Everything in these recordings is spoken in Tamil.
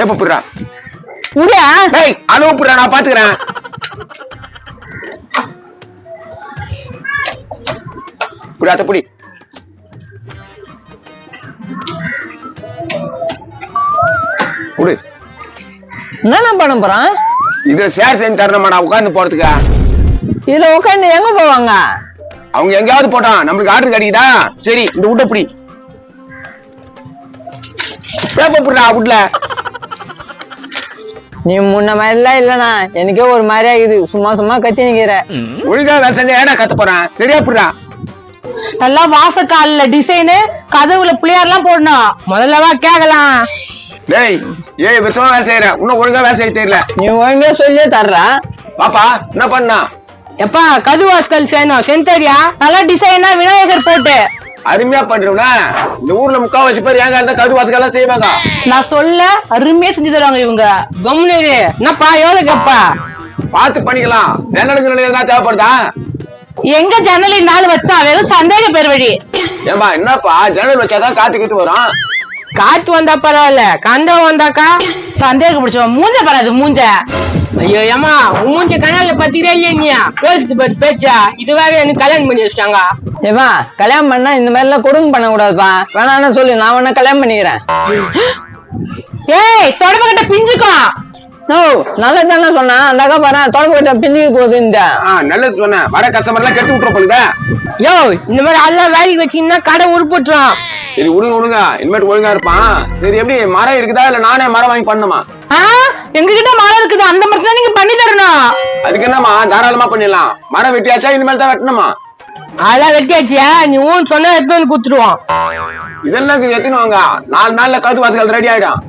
டேப்ப புடுறா. உடியா டேய் அளவு புடுறா, நான் பாத்துக்கிறேன். புடி அத புடி. புடி. என்ன பண்ண போறான்? இத ஷேர் செஞ்சு தரணுமாடா உட்கார்ந்து போறதுக்கு. இதுல உட்காந்து எங்க போவாங்க? அவங்க எங்கயாவது போட்டான், நம்மளுக்கு ஆர்டர் கிடைக்குதா? சரி இந்த உட்ட புடி. டேப்ப புடுறா உட்ல. நீ முன்ன மாதிரிலாம் இல்லனா எனக்கே ஒரு மாதிரி ஆகுது. சும்மா சும்மா கத்தி நிக்கிற. ஒழுங்கா வேலை செஞ்சா ஏடா கத்த போறேன்? சரியா புடுறா. நல்லா வாசக்கால டிசைனு, கதவுல பிள்ளையார்லாம் போடணும். முதல்லவா கேக்கலாம். டேய் ஏய் விஷமா வேலை செய்யற, இன்னும் ஒழுங்கா வேலை செய்ய தெரியல. நீ ஒழுங்கா சொல்லியே தர்ற. பாப்பா என்ன பண்ணா? எப்பா கது வாசல் செய்யணும், செஞ்சரியா? நல்லா டிசைனா விநாயகர் போட்டு அருமையா பண்றோம்னா இந்த ஊர்ல முக்காவாசி பேர் ஏங்க இருந்தா கது வாசகெல்லாம் செய்வாங்க. நான் சொல்ல அருமையா செஞ்சு தருவாங்க இவங்க. கம்முனு என்னப்பா எவ்வளவு கேப்பா? பார்த்து பண்ணிக்கலாம். ஜன்னலுக்கு எதனா தேவைப்படுதா? எங்க ஜன்னல் இந்த ஆள் வச்சா வெறும் சந்தேக பேர் வழி. ஏம்பா என்னப்பா ஜன்னல் வச்சாதான் காத்து கீத்து வரும். காத்து வந்தா பரவாயில்ல, கந்தம் வந்தாக்கா சந்தேகம் பிடிச்சோம். மூஞ்ச பராது மூஞ்ச. ஐயோ ஏமா மூஞ்ச கனால பத்திரே இல்லையா? நீ பேசுது பேச்சா இதுவாக எனக்கு கல்யாணம் பண்ணி வச்சிட்டாங்க. ஏவா கல்யாணம் பண்ணா இந்த மாதிரி எல்லாம் கொடுமை பண்ண கூடாதுப்பா. வேணான்னு சொல்லி நான் வேணா கல்யாணம் பண்ணிக்கிறேன். ஏய் தொடர்பு கிட்ட பிஞ்சுக்கும். நோ நல்லது தானே சொன்னா. அந்த அக்கா பாரு தொடர்பு கிட்ட பிஞ்சுக்கு போகுது. இந்த நல்லது சொன்ன வர கஸ்டமர் எல்லாம் கெட்டு விட்டுற போகுதா? யோ இந்த மாதிரி எல்லாம் வேலைக்கு வச்சீங்கன்னா கடை உருப்பிட்டுரும். சரி விடுங்க இனிமேட்டு ஒழுங்கா இருப்பான். சரி எப்படி மரம் இருக்குதா இல்ல நானே மரம் வாங்கி பண்ணுமா? எங்ககிட்ட மரம் இருக்குது, அந்த மரத்துல நீங்க பண்ணி தரணும். அதுக்கு என்னமா தாராளமா பண்ணிடலாம். மரம் வெட்டியாச்சா இனிமேல் தான் வெட்டணுமா? அதெல்லாம் வெட்டியாச்சியா? நீ ஊன் சொன்னா எடுத்து வந்து குடுத்துருவோம். இதெல்லாம் எத்தனை வாங்க 4 நாள்ல கது வாசல் ரெடி ஆயிடும்.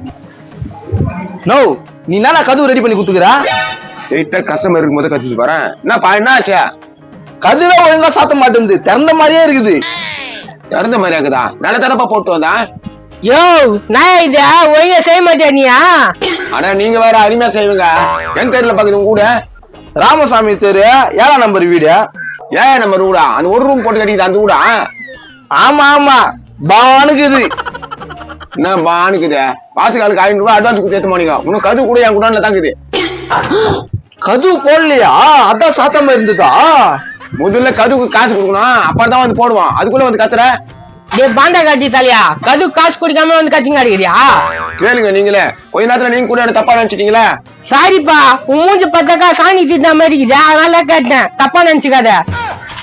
நோ நீ என்ன கதவு ரெடி பண்ணி குத்துக்கிறா? கிட்ட கஸ்டமர் இருக்கும் போது கத்துட்டு போறேன். என்னப்பா என்ன ஆச்சா? கதவே ஒழுங்கா சாத்த மாட்டேங்குது, திறந்த மாதிரியே இருக்குது. திறந்த மாதிரி இருக்குதா? நல்ல தரப்பா போட்டு வந்தா. யோ நான் இத ஒழுங்கா செய்ய மாட்டியா நீயா? ஆனா நீங்க வேற அருமையா செய்வீங்க. என் தெருல பாக்குது உங்க கூட ராமசாமி தெரு 7ஆம் நம்பர் வீடு. ஏன் நம்ம ரூடா அந்த ஒரு ரூம் போட்டு கட்டிக்குது அந்த வீடா? ஆமா ஆமா பானுக்குது. என்ன பானுக்குது? வாசகாலுக்கு 500 ரூபாய் அட்வான்ஸ் கொடுத்து ஏத்த போனீங்க. உனக்கு கது கூட என் குடான்ல தாங்குது. கதவு போடலையா? அதான் சாத்தாம இருந்ததா? முதல்ல கதுக்கு காசு கொடுக்கணும், அப்புறம் தான் வந்து போடுவான். அதுக்குள்ள வந்து கத்துற. டே பாண்டா காட்டி தலையா, கது காசு குடிக்காம வந்து கத்திங்க அடிக்கிறியா? கேளுங்க நீங்களே. கொஞ்ச நேரத்துல நீங்க கூட தப்பா நினைச்சிட்டீங்களா? சாரிப்பா உன் மூஞ்சி பார்த்தாக்கா சாணி திட்ட மாதிரி இருக்குது, அதனால கேட்டேன். தப்பா நினைச்சுக்காத.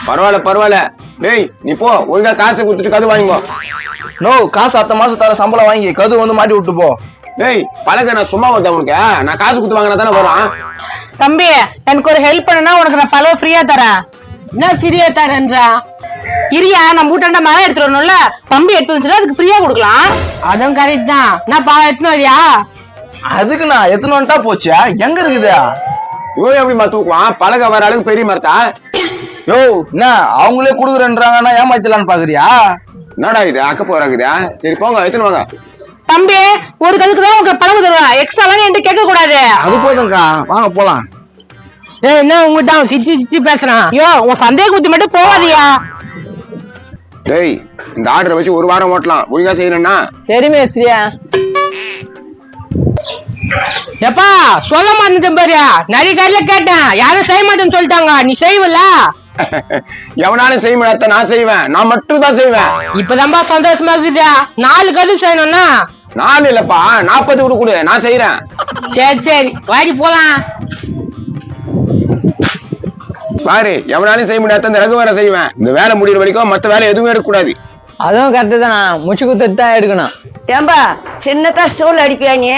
பரவாயில்ல. டேய் நீ போ, ஒழுங்கா காசு கொடுத்துட்டு கது வாங்கிப்போ. நோ காசு அடுத்த மாசம் தர சம்பளம் வாங்கி கதவு வந்து மாட்டி விட்டு போ. டேய் பழக நான் சும்மா வருதா உனக்கு? நான் காசு கொடுத்து வாங்கினா தானே வரும். தம்பி எனக்கு ஒரு ஹெல்ப் பண்ணனா உனக்கு நான் பழம் ஃப்ரீயா தரேன். என்ன ஃப்ரீயா தரேன்றா? இரியா நம்ம வீட்டாண்ட மரம் எடுத்துட்டு வரணும்ல, தம்பி எடுத்து வந்துச்சுன்னா அதுக்கு ஃப்ரீயா கொடுக்கலாம். அதுவும் கரெக்ட் தான். நான் பழம் எடுத்துன்னு வரியா? அதுக்கு நான் எத்தனை வந்துட்டா போச்சு. எங்க இருக்குது? இவன் எப்படிமா தூக்குவான்? பழக வர அளவுக்கு பெரிய மரத்தா? யோ என்ன அவங்களே குடுக்குறேன்றாங்கன்னா ஏமாத்தலான்னு பாக்குறியா? என்னடா இது அக்க போறாக்குதா? சரி போங்க எத்தனை வாங்க. தம்பி ஒரு கதுக்கு தான் உங்களுக்கு பழம் தருவேன், எக்ஸ்ட்ராலாம் என்கிட்ட கேட்க கூடாது. அது போதும்க்கா வாங்க போலாம். என்ன உங்ககிட்ட சிச்சி பேசுறான்? யோ உன் சந்தேக குத்தி மட்டும் போவாதியா? டேய் இந்த ஆர்டரை வச்சு ஒரு வாரம் ஓட்டலாம். ஒழுங்கா செய்யணும்னா சரி மேஸ்திரியா. எப்பா சொல்ல மாட்டேன் பாரு, நிறைய கடையில கேட்டேன், யாரும் செய்ய மாட்டேன்னு சொல்லிட்டாங்க. நீ செய்வல? எவனாலும் செய்ய முடியாத நான் செய்வேன். நான் மட்டும் தான் செய்வேன். இப்பதான்பா சந்தோஷமா இருக்குது. 4 கது செய்யணும்னா 4 இல்லப்பா 40 கூட கொடு, நான் செய்யறேன். சரி வாடி போலாம். பாரு எவனாலும் செய்ய முடியாத இந்த ரகு வேற செய்வேன். இந்த வேலை முடிகிற வரைக்கும் மத்த வேலை எதுவும் எடுக்கக்கூடாது. அதுவும் கரெக்டு தானா. முச்சு குத்துட்டு தான் எடுக்கணும். ஏம்பா சின்னதா ஸ்டூல் அடிப்பியா நீ?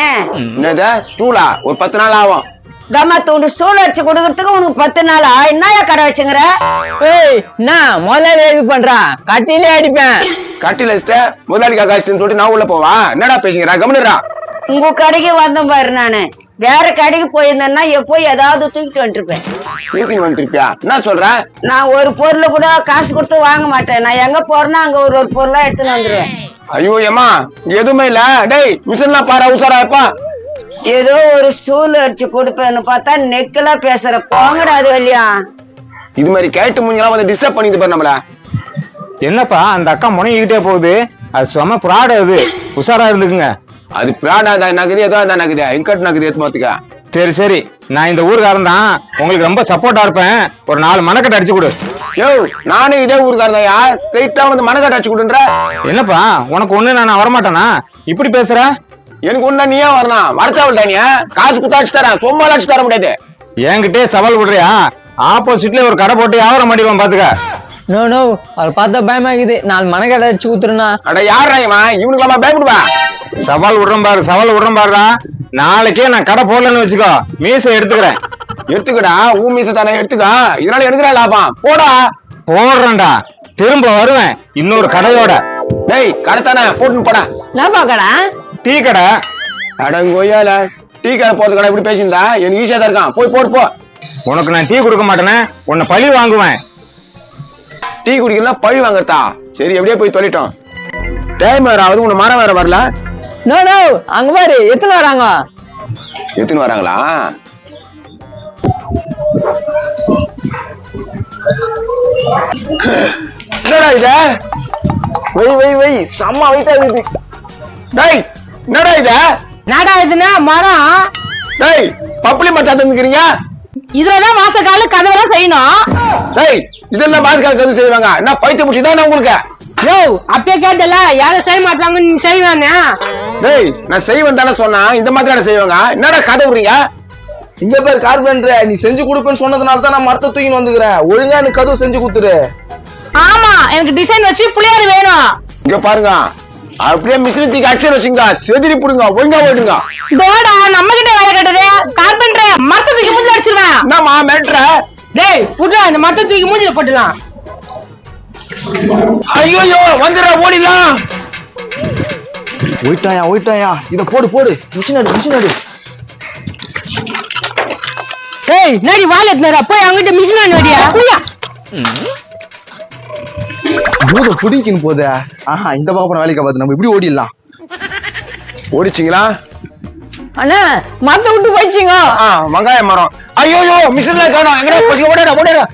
என்னது ஸ்டூலா? ஒரு 10 நாள் ஆகும். தம்மா தூண்டு ஸ்டூல் அடிச்சு கொடுக்கறதுக்கு உனக்கு 10 நாளா? என்னயா கடை வச்சுங்கிற? ஏய் என்ன முதல்ல இது பண்றான்? கட்டிலே அடிப்பேன். கட்டில முதலாளி காசுன்னு சொல்லிட்டு நான் உள்ள போவா? என்னடா பேசுகிறா? கவனிடா. உங்க கடைக்கு வந்தேன் பாரு. நானு வேற கடைக்கு போயிருந்தேன்னா எப்போ ஏதாவது தூக்கிட்டு வந்துருப்பேன். தூக்கிட்டு வந்துருப்பியா? என்ன சொல்ற? நான் ஒரு பொருளை கூட காசு கொடுத்து வாங்க மாட்டேன். நான் எங்க போறேன்னா அங்க ஒரு பொருளா எடுத்துன்னு வந்துருவேன். ஐயோ ஏமா எதுவுமே இல்ல. டேய் மிஷின்லாம் பாரு உசாராப்பா. ஏதோ ஒரு ஸ்டூல் அடிச்சு கொடுப்பேன்னு பார்த்தா நெக்கலா பேசுற. போங்கடா அது வழியா. இது மாதிரி கேட்டு முங்கெல்லாம் வந்து டிஸ்டர்ப் பண்ணிட்டு பாரு நம்மள. என்னப்பா அந்த அக்கா முனைகிட்டே போகுது? அது செம ப்ராடு, அது உஷாரா இருந்துக்குங்க. அது பிராடா தான் நகுது ஏதோ தான் நகுது இங்கட் நகுது ஏத்து மாத்துக்க. சரி சரி, நான் இந்த ஊருக்காரன் தான், உங்களுக்கு ரொம்ப சப்போர்ட்டா இருப்பேன். ஒரு 4 மணக்கட்டை அடிச்சு கொடு. யோ நானும் இதே ஊருக்காரதையா, ஸ்ட்ரைட்டா வந்து மனக்கட்ட அடிச்சு கொடுன்ற. என்னப்பா உனக்கு ஒண்ணு நான் வரமாட்டேனா? இப்படி பேசுற? எனக்கு ஒண்ணு நீயே வரணும், வரத்தாவில்டா நீ. காசு குத்தா அடிச்சு தரேன், சும்மா அடிச்சு தர முடியாது. என்கிட்டே சவால் விடுறியா? ஆப்போசிட்ல ஒரு கடை போட்டு வியாபாரம் பண்ணிடுவான் பாத்துக்க. நோ நோ, அவளை பார்த்தா பயமாக்குது. 4 மணக்கடை அடிச்சு ஊத்துருனா. அட யாரா இவன்? இவனுக்கு பயப்படுவேன். சவால் விடுறேன் பாரு, சவால் விடுறேன் பாருடா. நாளைக்கே நான் கடை போடலன்னு வச்சுக்கோ, மீசை எடுத்துக்கிறேன். எடுத்துக்கடா, ஊ மீச தானே எடுத்துக்க. இதனால எடுக்கிறா லாபம். போடா. போடுறேன்டா, திரும்ப வருவேன் இன்னொரு கடையோட. டேய் கடை தானே, போட்டுன்னு போடா. நான் பாக்கடா டீ கடை. அடங்கோயால டீ கடை போறது கடை இப்படி பேசியிருந்தா எனக்கு ஈஸியா தான் இருக்கான். போய் போடு போ. உனக்கு நான் டீ கொடுக்க மாட்டேனே, உன்னை பழி வாங்குவேன். டீ குடிக்கலாம் பழி வாங்கறதா? சரி எப்படியே போய் தொலைட்டோம். டைம் வேற ஆகுது, உன்னை மரம் வேற வரல. நோ நோ, அங்க பாரு எத்தனை வராங்க. எத்தனை வராங்களா? என்னடா இது? வை செம்ம வெயிட்டா இருக்கு. டேய் என்னடா இது? என்னடா இதுன்னா மரம். டேய் பப்ளி மச்சா தந்துக்கிறீங்க. இதுலதான் மாச கால கதவெல்லாம் செய்யணும். டேய் இதெல்லாம் பாதுகாக்க கது செய்வாங்க. என்ன பைத்தியம் முடிச்சுதான் உங்களுக்கு? யோ அப்பயே கேட்டல, யாரும் செய்ய மாட்டாங்க, நீ செய்வானே. டேய் நான் செய்வேன் தானே சொன்னா, இந்த மாதிரி செய்வாங்க. என்னடா கதை விடுறீங்க? இங்க பேர் கார்பெண்டர், நீ செஞ்சு கொடுப்பேன்னு சொன்னதுனால தான் நான் மரத்தை தூக்கின்னு வந்துக்கிறேன். ஒழுங்கா எனக்கு கதவு செஞ்சு கொடுத்துரு. ஆமா, எனக்கு டிசைன் வச்சு புளியாரு வேணும். இங்க பாருங்க, அப்படியே மிஷினத்துக்கு அக்ஷன் வச்சுங்க, செதிரி புடுங்க, ஒழுங்கா போயிடுங்க. தோடா நம்ம கிட்ட வேலை கட்டுது. கார்பெண்டர் மரத்தை தூக்கி மூஞ்சில அடிச்சிருவேன். என்னம்மா மேட்ர? டேய் புடுடா, இந்த மரத்தை தூக்கி மூஞ்சில போட்டுலாம். ஐயோ வந்துடுற, ஓடிடலாம். ஓயிட்டாயா, இத போடு. மிஷின் அடி. ஏய் நடி வாலெட்னரா, போய் அவங்கிட்ட மிஷின் நடியா. புரியா? பூத புடிக்கின்னு போதே. ஆஹா, இந்த பக்கம் வேலைக்கு பார்த்து நம்ம இப்படி ஓடிடலாம். ஓடிச்சிங்களா? அண்ணா மத்த விட்டு போயிடுச்சுங்க. வெங்காய மரம். ஐயோ மிஷின்ல காணோம். எங்கடா போச்சு? ஓடடா.